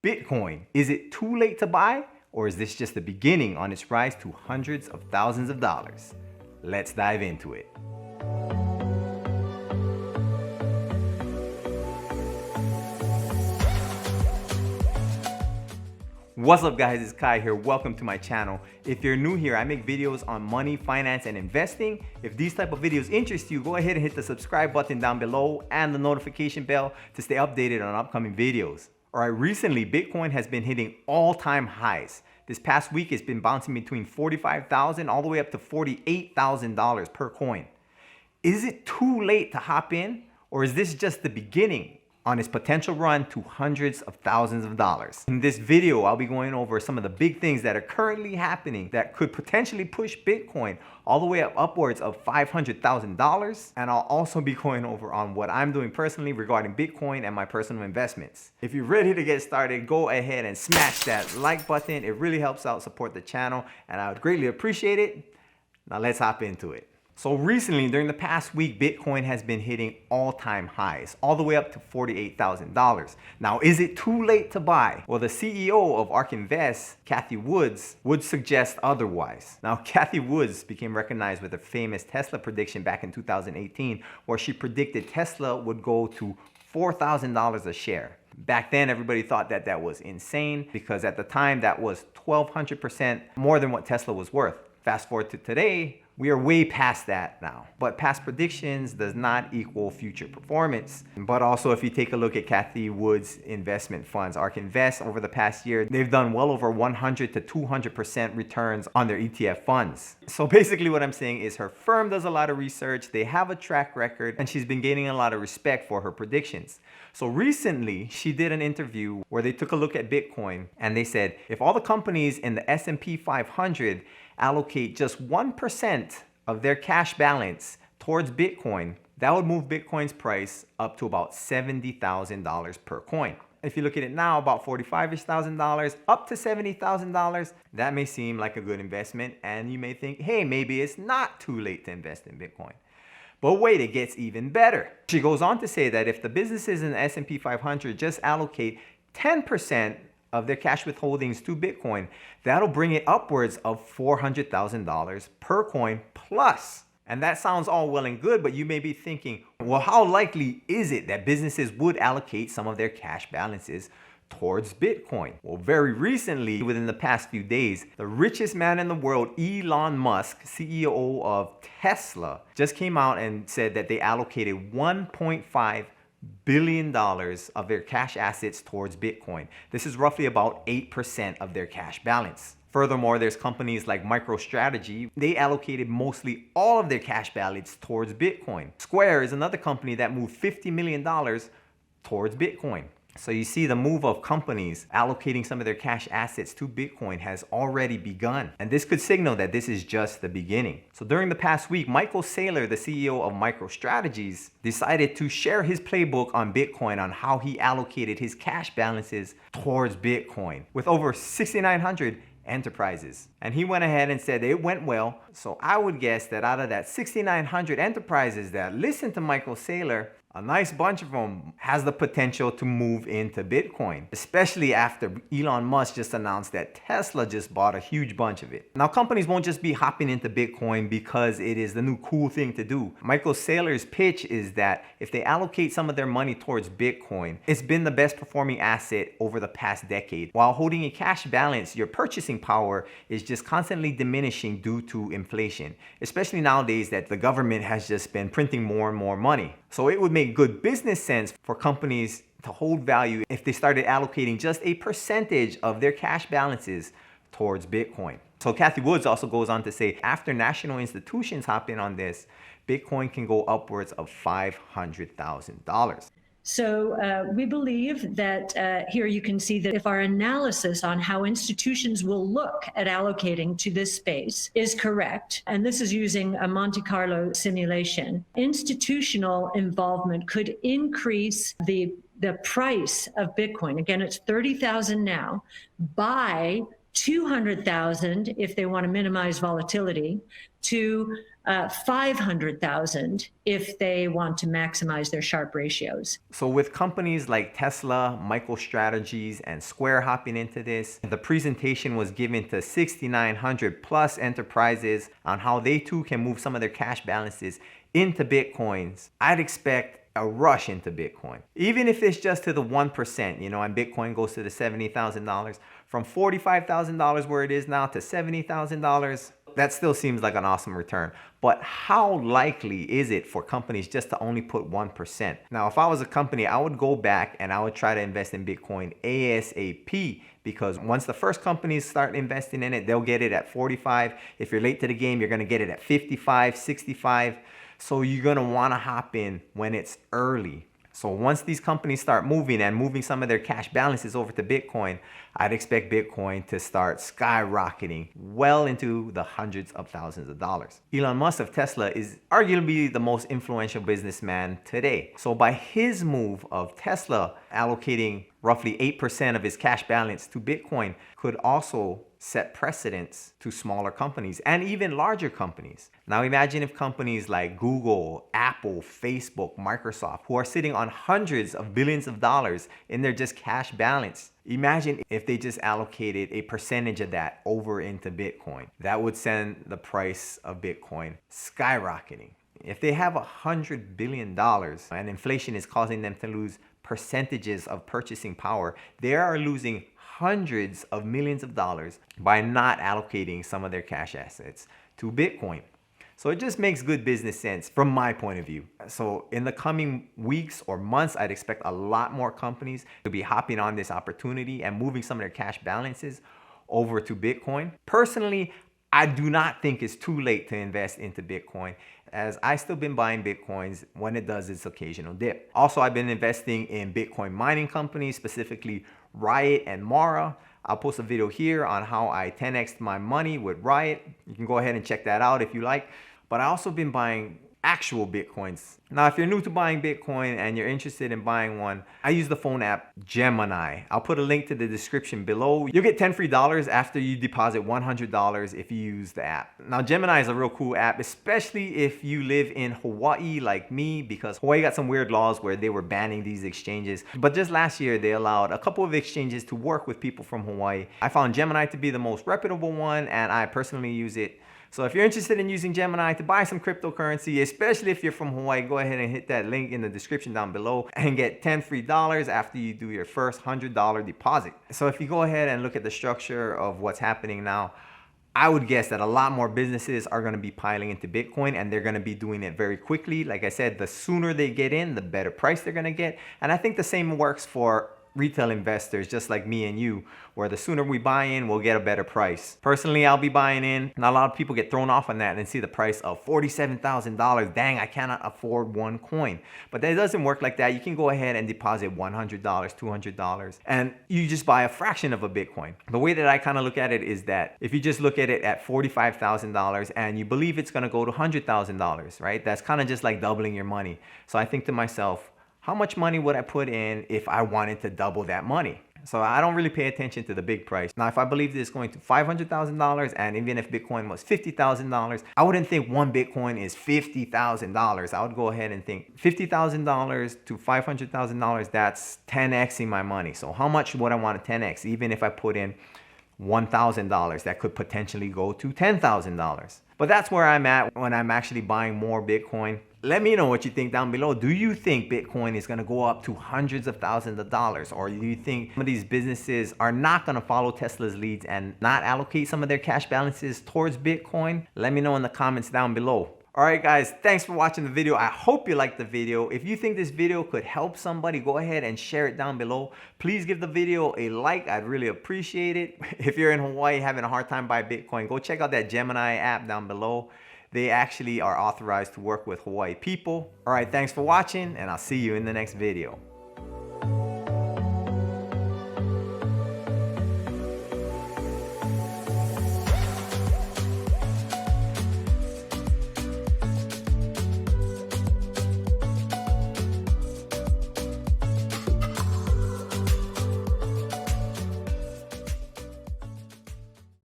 Bitcoin, is it too late to buy, or is this just the beginning on its rise to hundreds of thousands of dollars? Let's dive into it. What's up guys, it's Kai here. Welcome to my channel. If you're new here, I make videos on money, finance, and investing. If these type of videos interest you, go ahead and hit the subscribe button down below and the notification bell to stay updated on upcoming videos. All right, recently Bitcoin has been hitting all-time highs. This past week it's been bouncing between $45,000 all the way up to $48,000 per coin. Is it too late to hop in, or is this just the beginning on its potential run to hundreds of thousands of dollars? In this video, I'll be going over some of the big things that are currently happening that could potentially push Bitcoin all the way up upwards of $500,000. And I'll also be going over on what I'm doing personally regarding Bitcoin and my personal investments. If you're ready to get started, go ahead and smash that like button. It really helps out support the channel and I would greatly appreciate it. Now let's hop into it. So recently, during the past week, Bitcoin has been hitting all-time highs, all the way up to $48,000. Now, is it too late to buy? Well, the CEO of ARK Invest, Cathie would suggest otherwise. Now, Cathie became recognized with a famous Tesla prediction back in 2018, where she predicted Tesla would go to $4,000 a share. Back then, everybody thought that that was insane because at the time, that was 1,200% more than what Tesla was worth. Fast forward to today, we are way past that now. But past predictions does not equal future performance. But also, if you take a look at Cathie Wood's investment funds, ARK Invest, over the past year, they've done well over 100 to 200% returns on their ETF funds. So basically what I'm saying is her firm does a lot of research, they have a track record, and she's been gaining a lot of respect for her predictions. So recently, she did an interview where they took a look at Bitcoin and they said, if all the companies in the S&P 500 allocate just 1% of their cash balance towards Bitcoin, that would move Bitcoin's price up to about $70,000 per coin. If you look at it now, about $45,000 up to $70,000, that may seem like a good investment. And you may think, hey, maybe it's not too late to invest in Bitcoin. But wait, it gets even better. She goes on to say that if the businesses in the S&P 500 just allocate 10% of their cash withholdings to Bitcoin, that'll bring it upwards of $400,000 per coin plus. And that sounds all well and good, but you may be thinking, well, how likely is it that businesses would allocate some of their cash balances towards Bitcoin? Well, very recently, within the past few days, the richest man in the world, Elon Musk, CEO of Tesla, just came out and said that they allocated $1.5 billion of their cash assets towards Bitcoin. This is roughly about 8% of their cash balance. Furthermore, there's companies like Microstrategy. They allocated mostly all of their cash balance towards Bitcoin. Square is another company that moved $50 million towards Bitcoin. So you see, the move of companies allocating some of their cash assets to Bitcoin has already begun. And this could signal that this is just the beginning. So during the past week, Saylor, the CEO of Microstrategies, decided to share his playbook on Bitcoin on how he allocated his cash balances towards Bitcoin with over 6,900 enterprises. And he went ahead and said it went well. So I would guess that out of that 6,900 enterprises that listened to Saylor, a nice bunch of them has the potential to move into Bitcoin, especially after Elon Musk just announced that Tesla just bought a huge bunch of it. Now, companies won't just be hopping into Bitcoin because it is the new cool thing to do. Saylor's pitch is that if they allocate some of their money towards Bitcoin, it's been the best performing asset over the past decade. While holding a cash balance, your purchasing power is just constantly diminishing due to inflation, especially nowadays that the government has just been printing more and more money. So it would make good business sense for companies to hold value if they started allocating just a percentage of their cash balances towards Bitcoin. So Cathie also goes on to say, after national institutions hop in on this, Bitcoin can go upwards of $500,000. So we believe that here you can see that if our analysis on how institutions will look at allocating to this space is correct, and this is using a Monte Carlo simulation, institutional involvement could increase the price of Bitcoin. Again, it's 30,000 now, by 200,000 if they want to minimize volatility, to 500,000 if they want to maximize their Sharpe ratios. So with companies like Tesla, Microstrategies, and Square hopping into this, the presentation was given to 6,900 plus enterprises on how they too can move some of their cash balances into Bitcoins. I'd expect a rush into Bitcoin. Even if it's just to the 1%, you know, and Bitcoin goes to the $70,000, from $45,000 where it is now to $70,000, that still seems like an awesome return. But how likely is it for companies just to only put 1%? Now, if I was a company, I would go back and I would try to invest in Bitcoin ASAP, because once the first companies start investing in it, they'll get it at 45. If you're late to the game, you're gonna get it at 55, 65. So you're gonna wanna hop in when it's early. So once these companies start moving and moving some of their cash balances over to Bitcoin, I'd expect Bitcoin to start skyrocketing well into the hundreds of thousands of dollars. Elon Musk of Tesla is arguably the most influential businessman today. So by his move of Tesla allocating roughly 8% of his cash balance to Bitcoin could also set precedents to smaller companies and even larger companies. Now imagine if companies like Google, Apple, Facebook, Microsoft, who are sitting on hundreds of billions of dollars in their just cash balance, imagine if they just allocated a percentage of that over into Bitcoin. That would send the price of Bitcoin skyrocketing. If they have $100 billion and inflation is causing them to lose percentages of purchasing power, they are losing hundreds of millions of dollars by not allocating some of their cash assets to Bitcoin. So it just makes good business sense from my point of view. So in the coming weeks or months, I'd expect a lot more companies to be hopping on this opportunity and moving some of their cash balances over to Bitcoin. Personally, I do not think it's too late to invest into Bitcoin, as I still been buying Bitcoins when it does its occasional dip. Also, I've been investing in Bitcoin mining companies, specifically Riot and Mara. I'll post a video here on how I 10x'd my money with Riot. You can go ahead and check that out if you like. But I also been buying actual Bitcoins. Now, if you're new to buying Bitcoin and you're interested in buying one, I use the phone app Gemini. I'll put a link to the description below. You'll get 10 free dollars after you deposit $100 if you use the app. Now, Gemini is a real cool app, especially if you live in Hawaii like me, because Hawaii got some weird laws where they were banning these exchanges. But just last year, they allowed a couple of exchanges to work with people from Hawaii. I found Gemini to be the most reputable one, and I personally use it. So if you're interested in using Gemini to buy some cryptocurrency, especially if you're from Hawaii, go ahead and hit that link in the description down below and get 10 free dollars after you do your first $100 deposit. So if you go ahead and look at the structure of what's happening now, I would guess that a lot more businesses are going to be piling into Bitcoin, and they're going to be doing it very quickly. Like I said, the sooner they get in, the better price they're going to get. And I think the same works for retail investors just like me and you, where the sooner we buy in, we'll get a better price. Personally, I'll be buying in, and a lot of people get thrown off on that and see the price of $47,000. Dang, I cannot afford one coin. But that doesn't work like that. You can go ahead and deposit $100, $200, and you just buy a fraction of a Bitcoin. The way that I kind of look at it is that if you just look at it at $45,000 and you believe it's going to go to $100,000, right? That's kind of just like doubling your money. So I think to myself, how much money would I put in if I wanted to double that money? So I don't really pay attention to the big price. Now, if I believe this is going to $500,000, and even if Bitcoin was $50,000, I wouldn't think one Bitcoin is $50,000. I would go ahead and think $50,000 to $500,000, that's 10xing my money. So how much would I want to 10x? Even if I put in $1,000, that could potentially go to $10,000. But that's where I'm at when I'm actually buying more Bitcoin. Let me know what you think down below. Do you think Bitcoin is going to go up to hundreds of thousands of dollars? Or do you think some of these businesses are not going to follow Tesla's leads and not allocate some of their cash balances towards Bitcoin? Let me know in the comments down below. All right, guys, thanks for watching the video. I hope you liked the video. If you think this video could help somebody, go ahead and share it down below. Please give the video a like. I'd really appreciate it. If you're in Hawaii having a hard time buying Bitcoin, go check out that Gemini app down below. They actually are authorized to work with Hawaii people. All right, thanks for watching, and I'll see you in the next video.